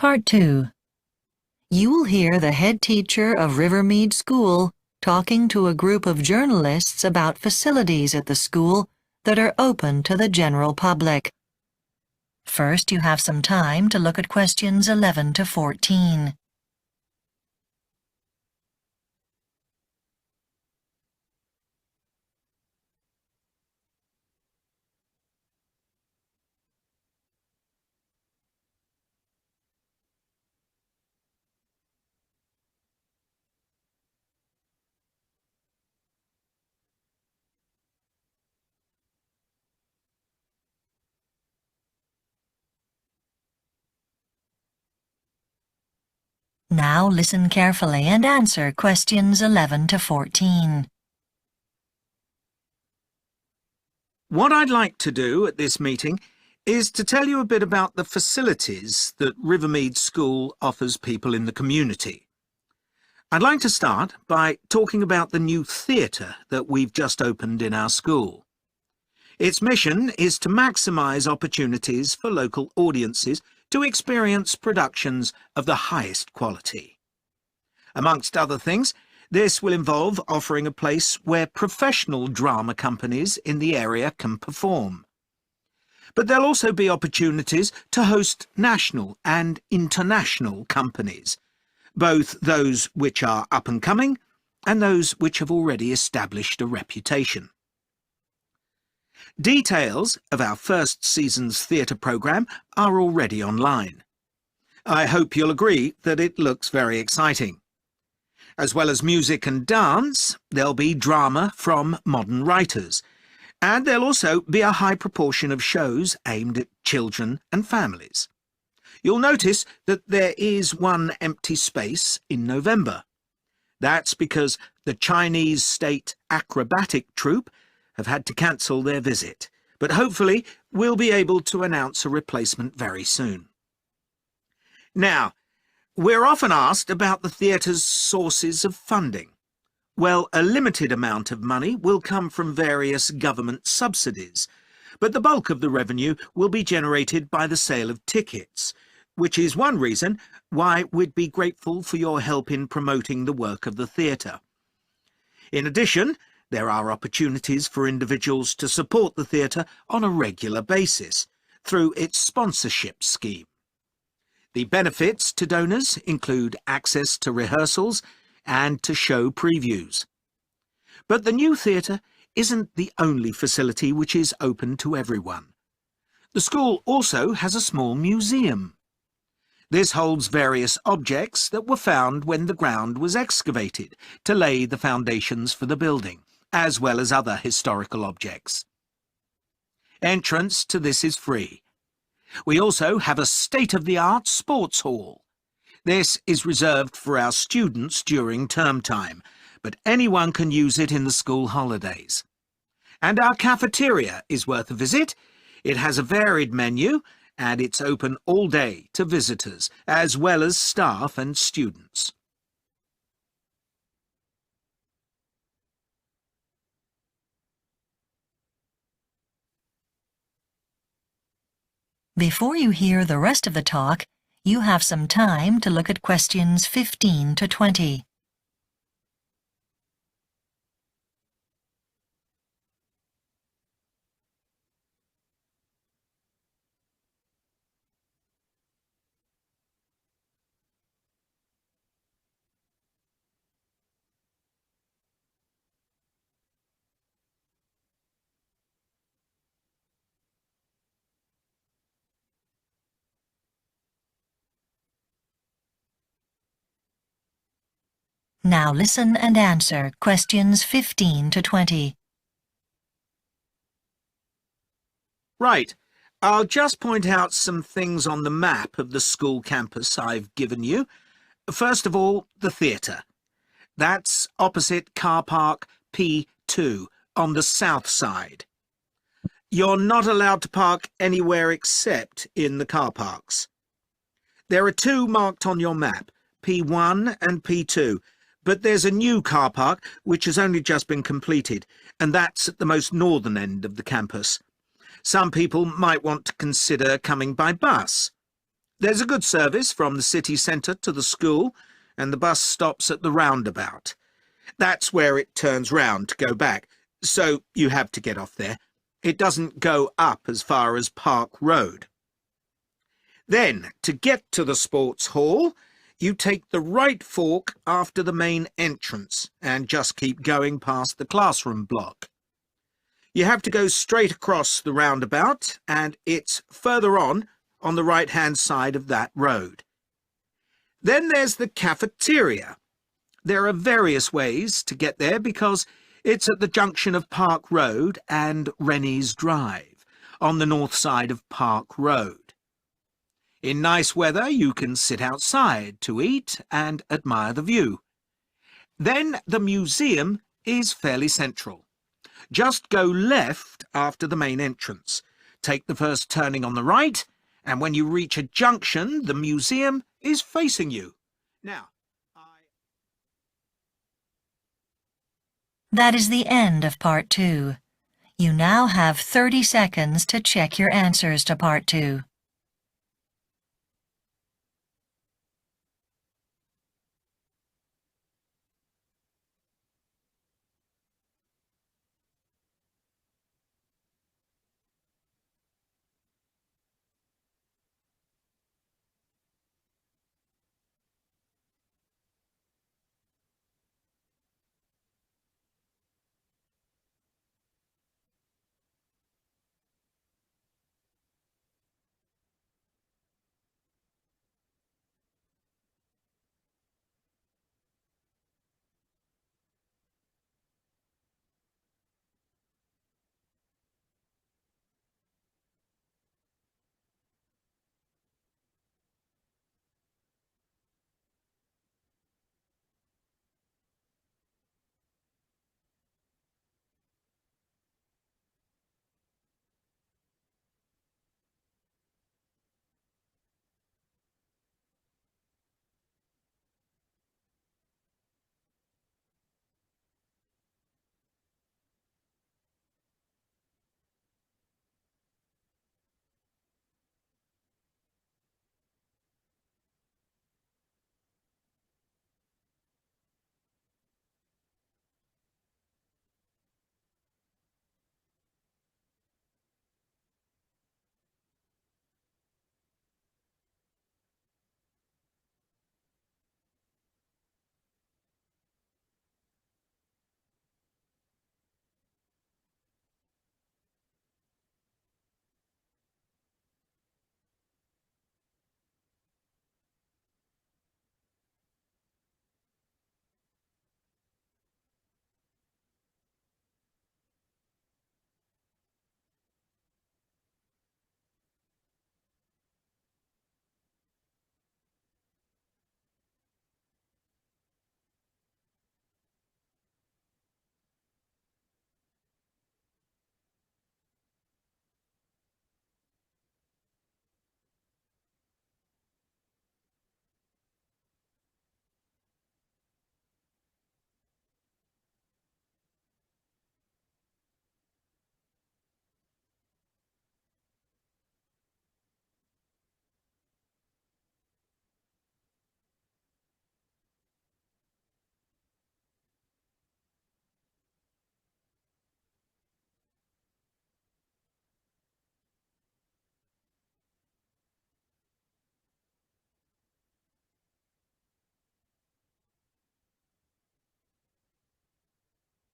Part 2. You will hear the head teacher of Rivermead School talking to a group of journalists about facilities at the school that are open to the general public. First, you have some time to look at questions 11 to 14. Now listen carefully and answer questions 11 to 14. What I'd like to do at this meeting is to tell you a bit about the facilities that Rivermead School offers people in the community. I'd like to start by talking about the new theatre that we've just opened in our school. Its mission is to maximise opportunities for local audiences to experience productions of the highest quality. Amongst other things, this will involve offering a place where professional drama companies in the area can perform. But there'll also be opportunities to host national and international companies, both those which are up and coming and those which have already established a reputation. Details of our first season's theatre programme are already online. I hope you'll agree that it looks very exciting. As well as music and dance, there'll be drama from modern writers, and there'll also be a high proportion of shows aimed at children and families. You'll notice that there is one empty space in November. That's because the Chinese state acrobatic troupe have had to cancel their visit, but hopefully we'll be able to announce a replacement very soon. Now, we're often asked about the theatre's sources of funding. Well, a limited amount of money will come from various government subsidies, but the bulk of the revenue will be generated by the sale of tickets, which is one reason why we'd be grateful for your help in promoting the work of the theatre. In addition, there are opportunities for individuals to support the theatre on a regular basis through its sponsorship scheme. The benefits to donors include access to rehearsals and to show previews. But the new theatre isn't the only facility which is open to everyone. The school also has a small museum. This holds various objects that were found when the ground was excavated to lay the foundations for the building, as well as other historical objects. Entrance to this is free. We also have a state-of-the-art sports hall. This is reserved for our students during term time, but anyone can use it in the school holidays. And our cafeteria is worth a visit. It has a varied menu, and it's open all day to visitors, as well as staff and students. Before you hear the rest of the talk, you have some time to look at questions 15 to 20. Now listen and answer questions 15 to 20. Right. I'll just point out some things on the map of the school campus I've given you. First of all, the theatre. That's opposite car park P2 on the south side. You're not allowed to park anywhere except in the car parks. There are two marked on your map, P1 and P2, but there's a new car park which has only just been completed, and that's at the most northern end of the campus. Some people might want to consider coming by bus. There's a good service from the city centre to the school, and the bus stops at the roundabout. That's where it turns round to go back, so you have to get off there. It doesn't go up as far as Park Road. Then, to get to the sports hall, you take the right fork after the main entrance and just keep going past the classroom block. You have to go straight across the roundabout, and it's further on the right-hand side of that road. Then there's the cafeteria. There are various ways to get there because it's at the junction of Park Road and Rennie's Drive, on the north side of Park Road. In nice weather, you can sit outside to eat and admire the view. Then the museum is fairly central. Just go left after the main entrance. Take the first turning on the right, and when you reach a junction, the museum is facing you. Now, That is the end of Part 2. You now have 30 seconds to check your answers to Part 2.